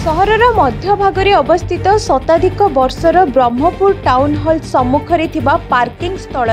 सहरर मध्य भागरे अवस्थित शताधिक वर्षर Brahmapur town hall सम्मुखरे थिबा पार्किंग स्थल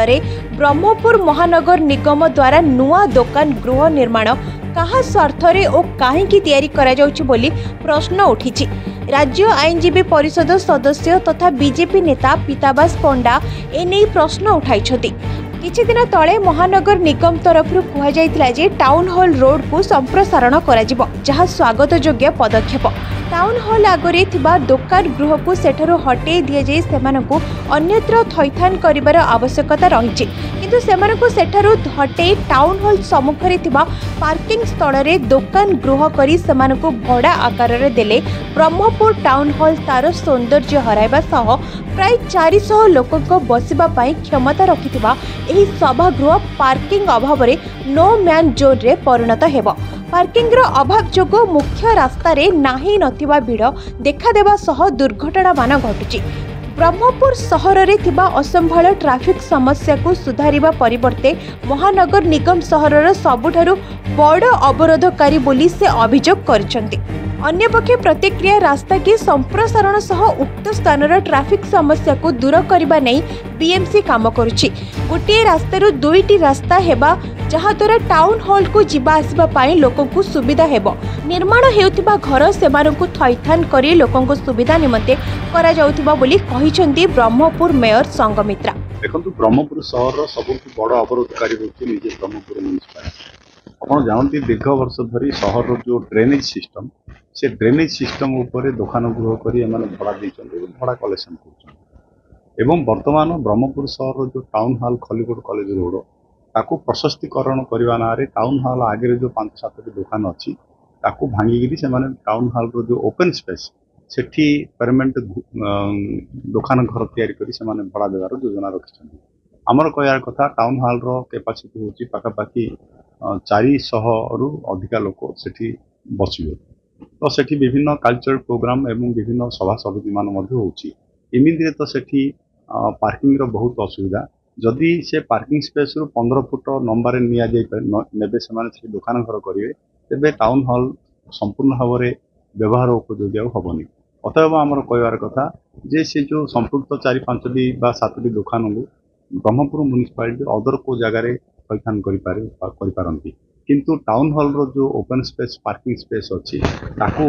ब्रह्मपुर महानगर निगम द्वारा नुआ दोकान गृह निर्माण कहा स्वार्थरे और काहेकि तैयारी करा जाउछि बोली प्रश्न उठिछि। राज्य आईनजीवी परिषद सदस्य तथा बीजेपी नेता पीताबास पंडा एने प्रश्न उठाइछथि। किछि दिन तले महानगर निगम तरफ कहुला जे टाउन हॉल रोड को संप्रसारण करा जहाँ स्वागत योग्य पदक्षेप। टाउन हॉल आगरे थिबा दोकान गृह को सेठारु हटे दिया जाई सेमानकु अन्यत्र थैथान करिवार आवश्यकता रहिछि, किंतु सेमानकु सेठारु हटे टाउन हॉल सम्मुखरे थिबा पार्किंग स्थल रे दोकान गृह करी सेमानकु भड़ा आकार रे देले ब्रह्मपुर टाउन हॉल तार सौंदर्य हराइबा सह प्राय 400 लोकक बसिबा पाई क्षमता रखिथिबा एही सभागृह पार्किंग अभाव रे नो मैन जोन रे परिणत हेबो। पार्किंग रो अभाव जोगो मुख्य रास्ता रे नाही नथिबा भीड़ देखा देबा सह दुर्घटना मान घटुची। ब्रह्मपुर सहर रे थिबा असंभाल ट्रैफिक समस्या को सुधारिबा परिवर्ते महानगर निगम सहरर सबुठारु बड़ अवरोधकारी बोली से अभियोग करछंती। अन्यपक्षे प्रतिक्रिया रास्ता की संप्रसारण सह उक्त स्थानर ट्रैफिक समस्या को दूर करबा नै बीएमसी काम करुछि। गोटे रास्तारु दुईटी रास्ता हेबा जहाँ द्वारा टाउन हॉल को जिबा आसिबा पाई लोकों को सुविधा हेबो। निर्माण हेउथिबा घर सेमानकु थैथान करी लोकों को सुविधा निमंते करा जाउथिबा बोली कहिसंती ब्रह्मपुर मेयर संगमित्रा। देखंतु ब्रह्मपुर सहर सबुठु बड़ अवरोधकारी होछि निजे ब्रह्मपुर म्युनिसिपालिटी। आपण जानती दीर्घ वर्ष धरी सहर जो ड्रेनेज सिस्टम से ड्रेनेज सिस्टम उपरे दोकान गृह करी एमाने भड़ा दैछन्ते भड़ा कलेक्शन करछन्ते एवं वर्तमान ब्रह्मपुर सहर जो town hall Khallikote college road ताकू प्रशस्तीकरण करने ना टाउन हॉल आगे जो 5-7 दुकान अच्छी ताकू भांगिकी से टाउन हॉल रो जो ओपन स्पेस सेठी परमानेंट दुकान घर तैयारी करी से भड़ा देवार योजना रखिछन्ति। आमर कहयार कथा टाउन हॉल रो कैपेसिटी होची पाखापाखि 400 रु अधिका लोक सेठी बसिबे। तो सेठी विभिन्न कल्चरल प्रोग्राम एवं विभिन्न सभा समिति मान मध्य होची। एमिति तो सेठी पार्किंग रो बहुत असुविधा। जदि से पार्किंग स्पेस रु 15 फुट नंबर निया जाय नेबे से दुकान घर करेंगे तेबे टाउन हॉल संपूर्ण भाव में व्यवहार उपयोगी हेनी। अतएव आमर कहबार कथा जे से जो संपुक्त 4-5 बा 7 दुकान को ब्रह्मपुर म्युनिसिपालिटी अदर को जगार पैखान करिपारंती, किंतु टाउन हॉल रो जो ओपन स्पेस पार्किंग स्पेस अच्छी ताकू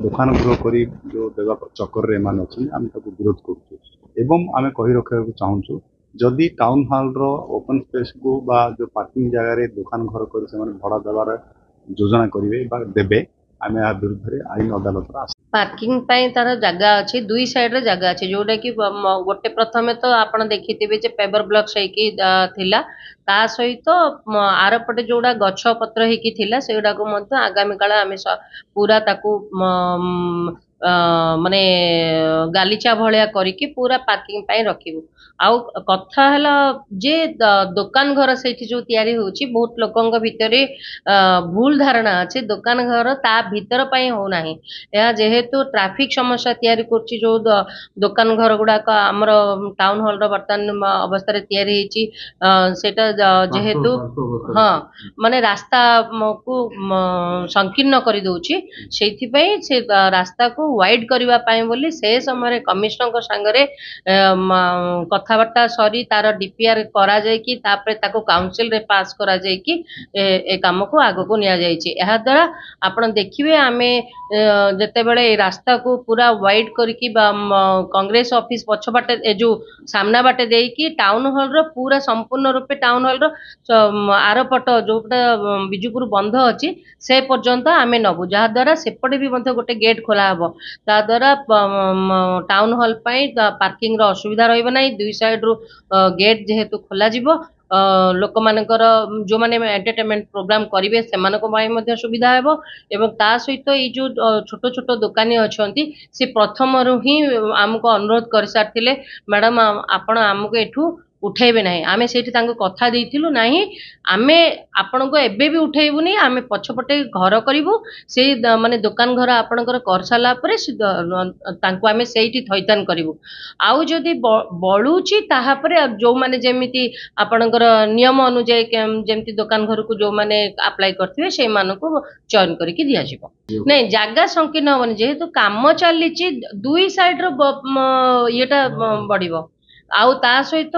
दुकान गृह करी जो देवा चक्कर रे मान अच्छी आम ताकू विरोध करूँ एवं आम कही रखा चाहूँ जदि टाउन हॉल रो ओपन स्पेस को बा जो पार्किंग जगार दुकान घर कर से भड़ा देवार योजना करेंगे बा देबे आम या विरुद्ध में आईन अदालत पार्किंग पाई तार जगह अच्छी दुई साइड रे जगह अच्छी जोटा कि गोटे प्रथमे तो आप देखिथे जे पेपर ब्लॉक सहीकि थिला ता सहित आरपटे जोड़ा गछ पत्र होकी थिला सेगुड़ा को मध्य आगामी काल आम पूरा ताकू माने गालीचा भलिया करिकी पूरा पार्किंग पाई रखिबु। आउ कथा हला जे दुकान घर से जो तैयारी होची बहुत लोकंग भितरे भूल धारणा अच्छे दुकान घर ता भीतर पाई हो नाही। या जेहेतु ट्रैफिक समस्या तैयारी करची जो दुकान घर गुड़ाक आमर टाउन हॉल रो वर्तमान अवस्था रे तैयारी हेची सेटा जेहेतु हाँ माने रास्ता को संकीर्ण कर दउची सेथि पई से रास्ता को वाइड करबा पाई बोली से समय कमिश्नर को संगरे कथबार्ता सरी तार डीपीआर करा जाय कि तापरे ताको काउंसिल रे पास करा जाय कि ए काम को आगो को निया जाय छी। एहा द्वारा आपण देखिबे आमे जते बेले रास्ता को पूरा वाइड करकी कांग्रेस ऑफिस पछ बाटे ए जो सामना बाटे देई कि टाउन हॉल रो पूरा संपूर्ण रूपे टाउन हॉल रो आरपट जोटा बिजुपुर बंध अछि से पर्यंत आमे नबु जहा द्वारा सेपटे भी मध्ये गोटे गेट खोला हबो ता द्वारा टाउन हॉल पाई पार्किंग रो असुविधा रहइबो नै। दुई साइड रो गेट जेहेतु खोला जिवो लोक मानकर जो माने एंटरटेनमेंट प्रोग्राम करिवे सेमानको पाई मध्ये सुविधा हेबो एवं ता सहित ए जो छोट छोट दुकानी अछंती से प्रथम रु ही हमको अनुरोध कर सारथिले मैडम आपण हमको एठू उठेबे नहीं आमे सेठी तांको कथा देइथिलु नाही आमे आपनको एबे भी उठेबुनी आमे पछपटे घर करिवु से माने दुकान घर आपनकर कर साला परे तांको आमे सेठी थैतान करिवु आउ जदि बळुची ताहा परे जो माने जेमिति आपनकर नियम अनुଯାयी जेमिति दुकान घर को जो माने अप्लाई करथिबे से मानको चयन करिकि दिया जिवो नहीं जागा संकीर्ण होबनी जेहेतु काम चलीची दुई साइड रो येटा बढ़िबो आउ ता सहित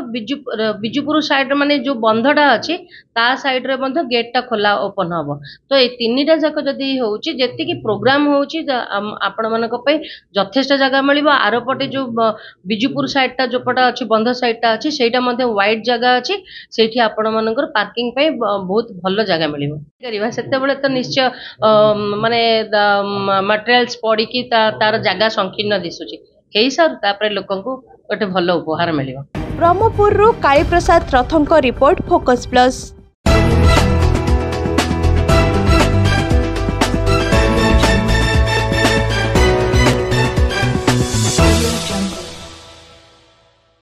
बिजुपुर साइड माने जो बंधटा अच्छी ता साइड रे बंध गेट खोला ओपन हम तो ये तीनटा जाक जदि होउची जेति की प्रोग्राम होउची आपण मानक पे यथेष्ट जगह मिलिबो आरो पटे जो बिजुपुर साइड टा जो पटा अच्छी बंध साइड टा अच्छी सेटा मध्ये वाइड जगह अच्छी सेठी आपण मानकर पार्किंग पे बहुत भलो जगह मिलिबो करिवा सेते बेले तो निश्चय माने मटेरियल्स पड़ी की तार जगह संकीर्ण दिसुची हेई सर तापर लोकंकु गोटे भल उपहार मिलिबो। ब्रह्मपुर कालीप्रसाद रथंक रिपोर्ट फोकस प्लस।